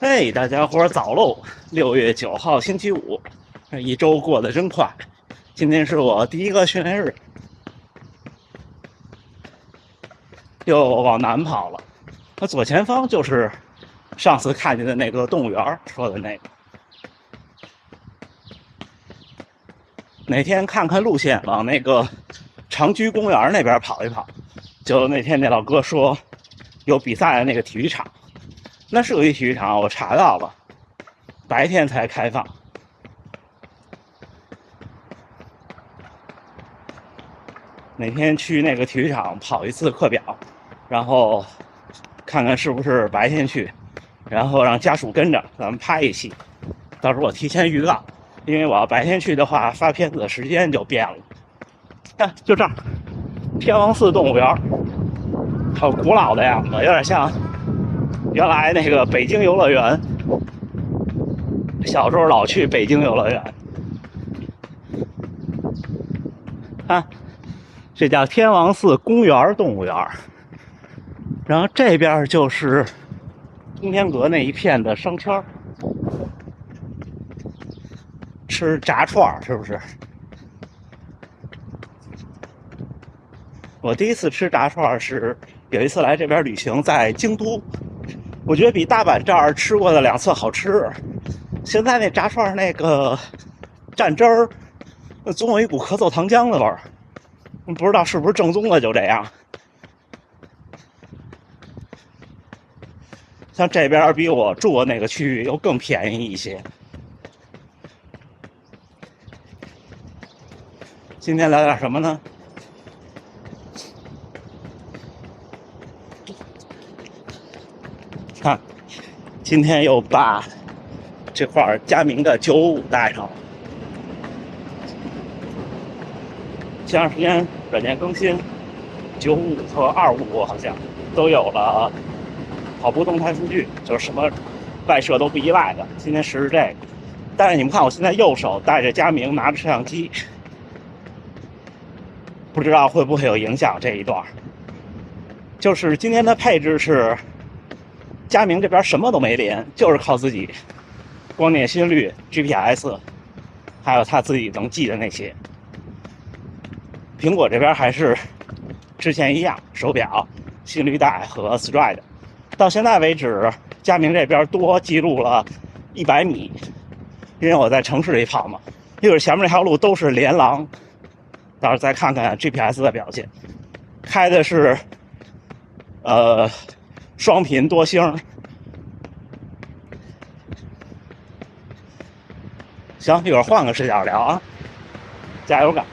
嘿，大家伙早喽！6月9号星期五，这一周过得真快。今天是我第一个训练日，又往南跑了。那左前方就是上次看见的那个动物园说的那个。哪天看看路线，往那个长居公园那边跑一跑。就那天那老哥说有比赛的那个体育场。那是有一体育场，我查到了，白天才开放。哪天去那个体育场跑一次课表，然后看看是不是白天去，然后让家属跟着咱们拍一期。到时候我提前预告，因为我要白天去的话，发片子的时间就变了。看，就这儿，天王寺动物园，好古老的样子，有点像原来那个北京游乐园，小时候老去北京游乐园。啊，这叫天王寺公园动物园。然后这边就是通天阁那一片的商圈，吃炸串是不是？我第一次吃炸串是有一次来这边旅行，在京都。我觉得比大阪这儿吃过的2次好吃。现在那炸串那个蘸汁儿，总有一股咳嗽糖浆的味儿，不知道是不是正宗的就这样。像这边比我住的那个区域又更便宜一些。今天聊点什么呢？看，今天又把这块佳明的955带上了。前段时间软件更新，955和255好像都有了跑步动态数据，就是什么外设都不依赖的。今天试试这个，但是你们看我现在右手带着佳明，拿着摄像机，不知道会不会有影响这一段。就是今天的配置是佳明这边什么都没连，就是靠自己光电心率、GPS， 还有他自己能记的那些。苹果这边还是之前一样，手表、心率带和 Stride。到现在为止，佳明这边多记录了100米，因为我在城市里跑嘛，一会儿前面这条路都是连廊，到时候再看看 GPS 的表现。开的是双频多星。行，一会儿换个视角聊啊，加油干！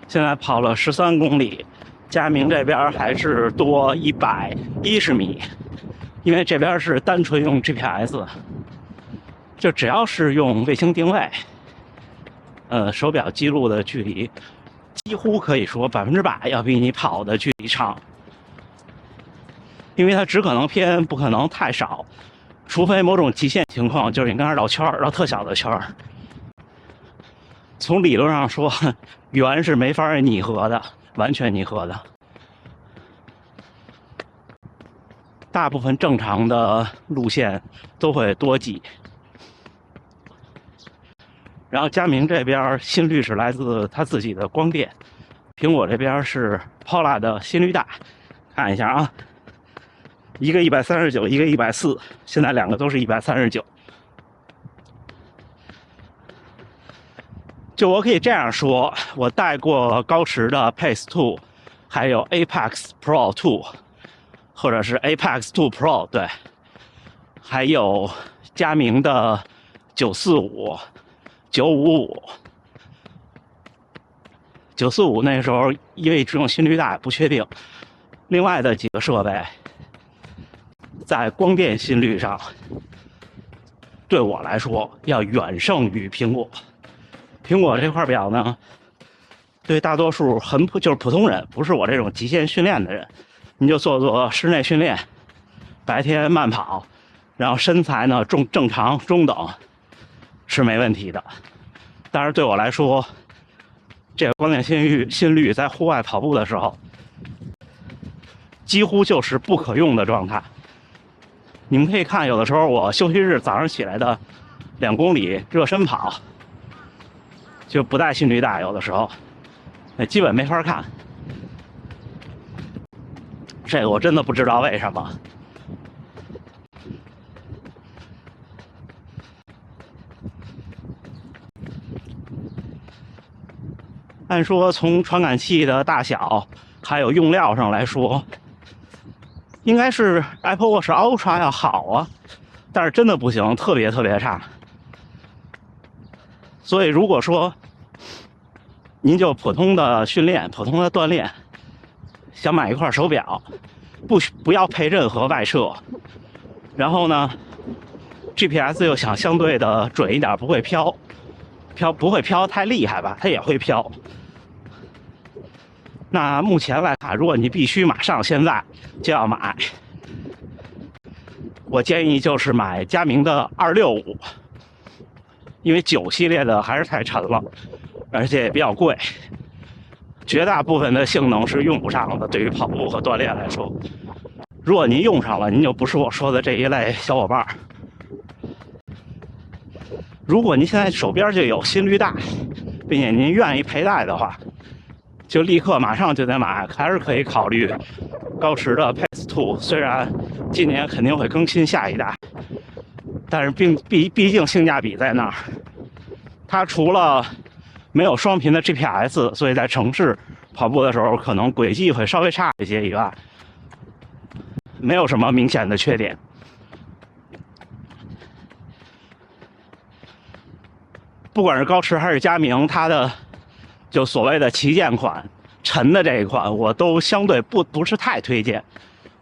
现在跑了13公里，佳明这边还是多110米，因为这边是单纯用 GPS， 就只要是用卫星定位，手表记录的距离，几乎可以说100%要比你跑的距离长，因为它只可能偏，不可能太少，除非某种极限情况，就是你跟那绕圈绕特小的圈。从理论上说，圆是没法拟合的，完全拟合的。大部分正常的路线都会多记。然后佳明这边心率是来自他自己的光电，苹果这边是 Pola 的心率带。看一下啊，一个139，一个140，现在2个都是139。就我可以这样说，我带过高驰的 Pace 2，还有 Apex Pro 2，或者是 Apex 2 Pro， 对，还有佳明的945、955。945那时候因为只用心率带不确定，另外的几个设备在光电心率上，对我来说要远胜于苹果。苹果这块表呢，对大多数就是普通人，不是我这种极限训练的人，你就做室内训练，白天慢跑，然后身材呢正常中等是没问题的。但是对我来说，这个光电心率在户外跑步的时候，几乎就是不可用的状态。你们可以看，有的时候我休息日早上起来的2公里热身跑，就不带心率带，有的时候，基本没法看。这个我真的不知道为什么。按说从传感器的大小还有用料上来说，应该是 Apple Watch Ultra 要好啊，但是真的不行，特别特别差。所以如果说您就普通的训练、普通的锻炼，想买一块手表，不要配任何外设，然后呢 ，GPS 又想相对的准一点，不会飘不会飘太厉害吧，它也会飘。那目前来看，如果你必须马上现在就要买，我建议就是买佳明的265，因为9系列的还是太沉了，而且也比较贵，绝大部分的性能是用不上的。对于跑步和锻炼来说，如果您用上了，您就不是我说的这一类小伙伴。如果您现在手边就有心率带，并且您愿意佩戴的话，就立刻马上就得买，还是可以考虑高驰的 Pace 2。虽然今年肯定会更新下一代，但是毕竟性价比在那儿。它除了没有双频的 GPS， 所以在城市跑步的时候可能轨迹会稍微差一些以外，没有什么明显的缺点。不管是高驰还是佳明，它的就所谓的旗舰款沉的这一款，我都相对不是太推荐，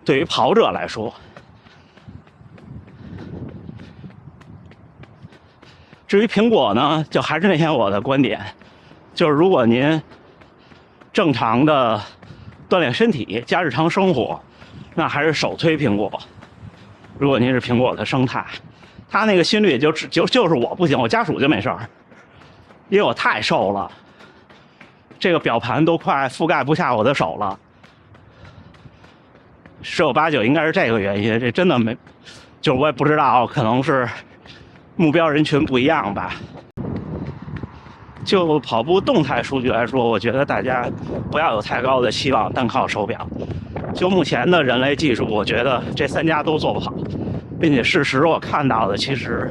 对于跑者来说。至于苹果呢，就还是那天我的观点，就是如果您正常的锻炼身体加日常生活，那还是首推苹果。如果您是苹果的生态，它那个心率就是我不行，我家属就没事儿，因为我太瘦了，这个表盘都快覆盖不下我的手了。十有八九应该是这个原因，这真的没，就我也不知道，可能是目标人群不一样吧。就跑步动态数据来说，我觉得大家不要有太高的期望，单靠手表。就目前的人类技术，我觉得这3家都做不好，并且事实我看到的，其实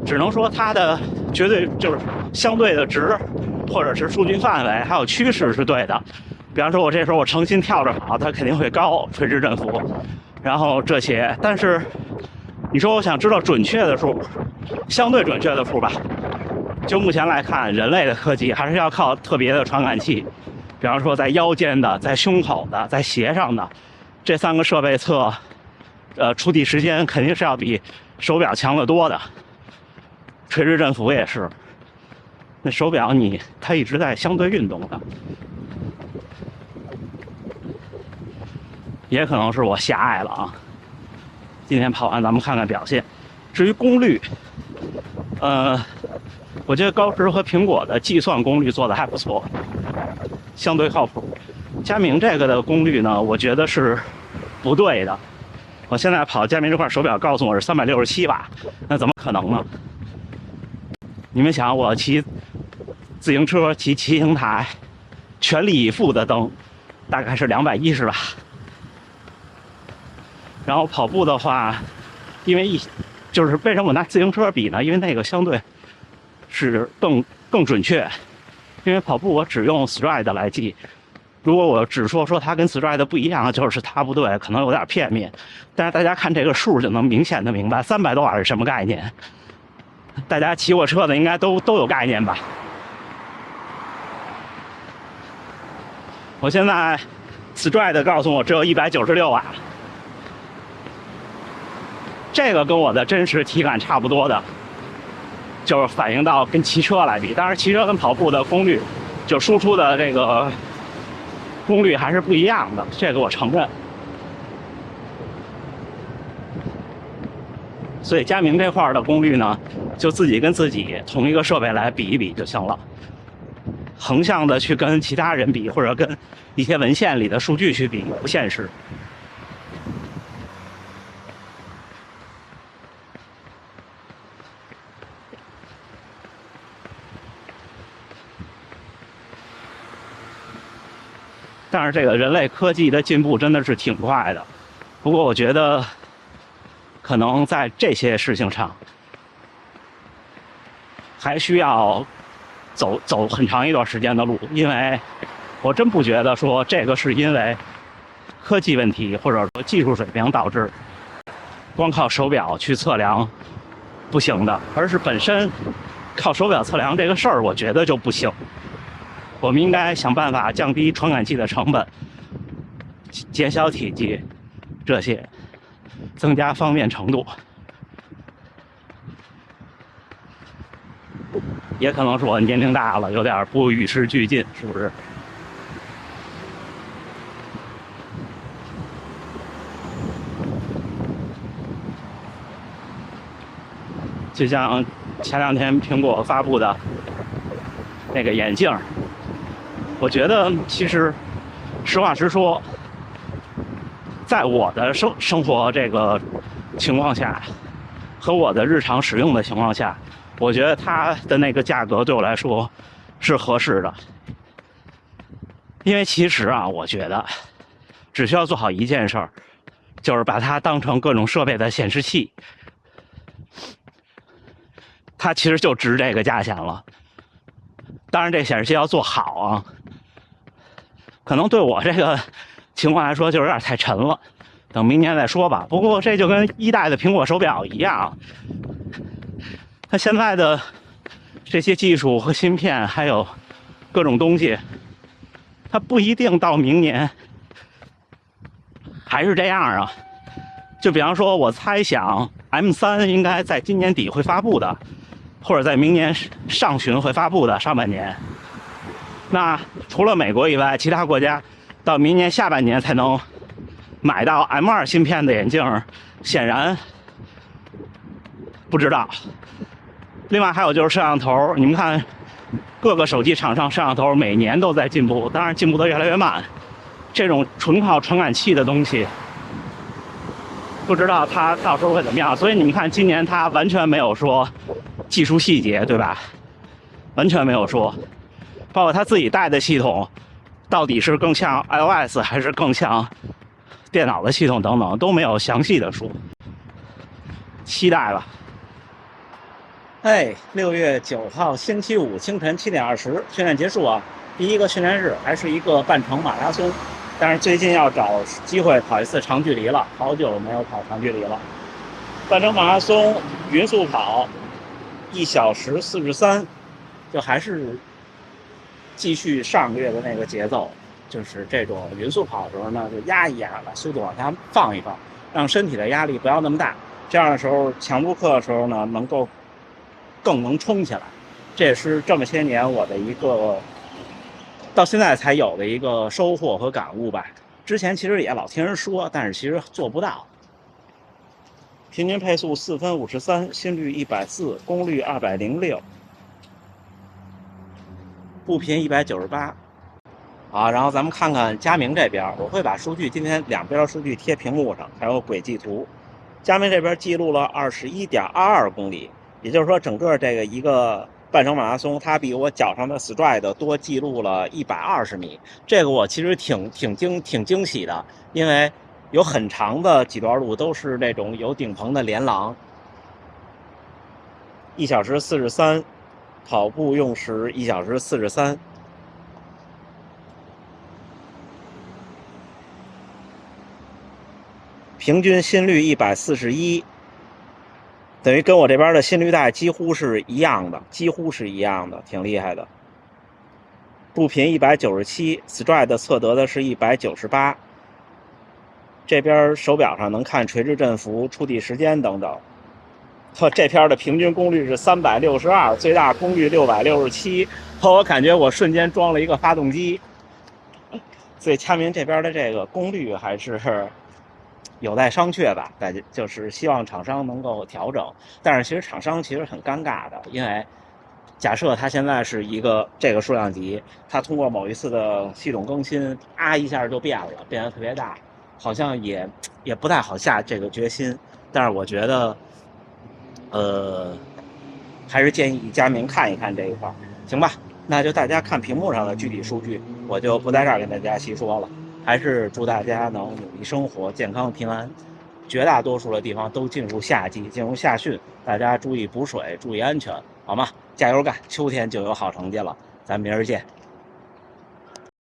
只能说它的绝对就是相对的值，或者是数据范围还有趋势是对的。比方说，我这时候我诚心跳着跑，它肯定会高，垂直振幅，然后这些。但是你说我想知道准确的数，相对准确的数吧，就目前来看，人类的科技还是要靠特别的传感器，比方说在腰间的、在胸口的、在鞋上的这3个设备测，触地时间肯定是要比手表强得多的。垂直振幅也是，那手表它一直在相对运动的，也可能是我狭隘了啊。今天跑完咱们看看表现。至于功率，我觉得高驰和苹果的计算功率做的还不错，相对靠谱。佳明这个的功率呢，我觉得是不对的。我现在跑佳明这块手表告诉我是367瓦，那怎么可能呢？你们想，我骑自行车、骑骑行台，全力以赴的蹬，大概是210瓦。然后跑步的话，因为就是为什么我拿自行车比呢？因为那个相对是更准确。因为跑步我只用 Stride 来记，如果我只说它跟 Stride 不一样，就是它不对，可能有点片面。但是大家看这个数就能明显的明白，300多瓦是什么概念。大家骑过车的应该都有概念吧？我现在 Stride 告诉我只有196瓦。这个跟我的真实体感差不多的，就是反映到跟骑车来比。当然，骑车跟跑步的功率，就输出的这个功率还是不一样的，这个我承认。所以佳明这块的功率呢，就自己跟自己同一个设备来比一比就行了。横向的去跟其他人比，或者跟一些文献里的数据去比，不现实。但是这个人类科技的进步真的是挺快的。不过我觉得，可能在这些事情上，还需要走很长一段时间的路，因为我真不觉得说这个是因为科技问题或者说技术水平导致光靠手表去测量不行的，而是本身靠手表测量这个事儿，我觉得就不行。我们应该想办法降低传感器的成本，减小体积，这些增加方便程度。也可能是我年龄大了，有点不与时俱进，是不是？就像前两天苹果发布的那个眼镜，我觉得其实实话实说，在我的生活这个情况下，和我的日常使用的情况下，我觉得它的那个价格对我来说是合适的。因为其实啊，我觉得只需要做好一件事儿，就是把它当成各种设备的显示器，它其实就值这个价钱了。当然，这显示器要做好啊，可能对我这个情况来说就有点太沉了，等明年再说吧。不过这就跟一代的苹果手表一样，它现在的这些技术和芯片还有各种东西，它不一定到明年还是这样啊。就比方说，我猜想 M3 应该在今年底会发布的，或者在明年上旬会发布的上半年。那除了美国以外，其他国家到明年下半年才能买到 M2 芯片的眼镜，显然不知道。另外还有就是摄像头，你们看各个手机厂商摄像头每年都在进步，当然进步的越来越慢。这种纯靠传感器的东西，不知道它到时候会怎么样。所以你们看，今年它完全没有说技术细节，对吧？完全没有说，包括它自己带的系统，到底是更像 iOS 还是更像电脑的系统等等，都没有详细的说。期待吧。6月9号星期五清晨7点20，训练结束啊。第一个训练日还是一个半程马拉松，但是最近要找机会跑一次长距离了，好久没有跑长距离了。半程马拉松匀速跑1小时43，就还是继续上个月的那个节奏，就是这种匀速跑的时候呢，就压一压，把速度往下放一放，让身体的压力不要那么大。这样的时候，强度课的时候呢，能够更能冲起来。这也是这么些年我的一个到现在才有的一个收获和感悟吧。之前其实也老听人说，但是其实做不到。平均配速4分53，心率140，功率206，步频198。好，然后咱们看看佳明这边，我会把数据今天两边数据贴屏幕上，还有轨迹图。佳明这边记录了21.22公里，也就是说整个这个一个半程马拉松，它比我脚上的 Stride 多记录了120米。这个我其实挺惊喜的，因为有很长的几段路都是那种有顶棚的连廊。1小时43，跑步用时1小时43。平均心率141，等于跟我这边的心率带几乎是一样的，挺厉害的。步频197 ，Stride 测得的是198。这边手表上能看垂直振幅、触地时间等等。这边的平均功率是362，最大功率667。我感觉我瞬间装了一个发动机。所以佳明这边的这个功率还是有待商榷吧，感觉就是希望厂商能够调整。但是其实厂商其实很尴尬的，因为假设它现在是一个这个数量级，它通过某一次的系统更新，一下就变得特别大，好像也不太好下这个决心。但是我觉得，还是建议佳明看一看这一块，行吧？那就大家看屏幕上的具体数据，我就不在这儿跟大家细说了。还是祝大家能努力生活，健康平安。绝大多数的地方都进入夏季，进入夏汛，大家注意补水，注意安全，好吗？加油干，秋天就有好成绩了。咱明儿见。